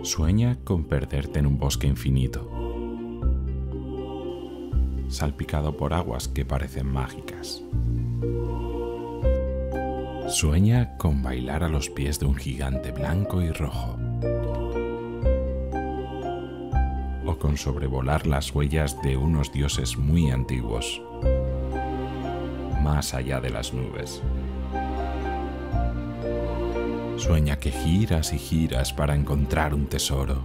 Sueña con perderte en un bosque infinito, salpicado por aguas que parecen mágicas. Sueña con bailar a los pies de un gigante blanco y rojo, o con sobrevolar las huellas de unos dioses muy antiguos, más allá de las nubes. Sueña que giras y giras para encontrar un tesoro.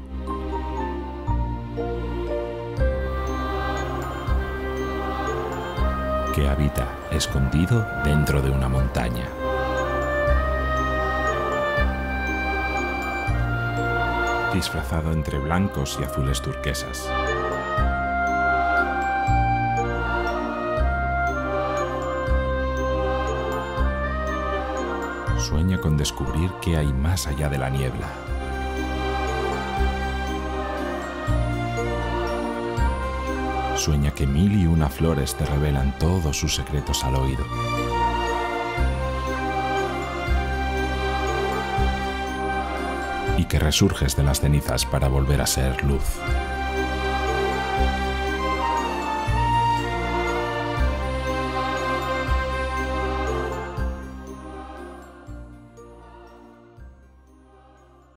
Que habita escondido dentro de una montaña. Disfrazado entre blancos y azules turquesas. Sueña con descubrir qué hay más allá de la niebla. Sueña que 1001 flores te revelan todos sus secretos al oído. Y que resurges de las cenizas para volver a ser luz.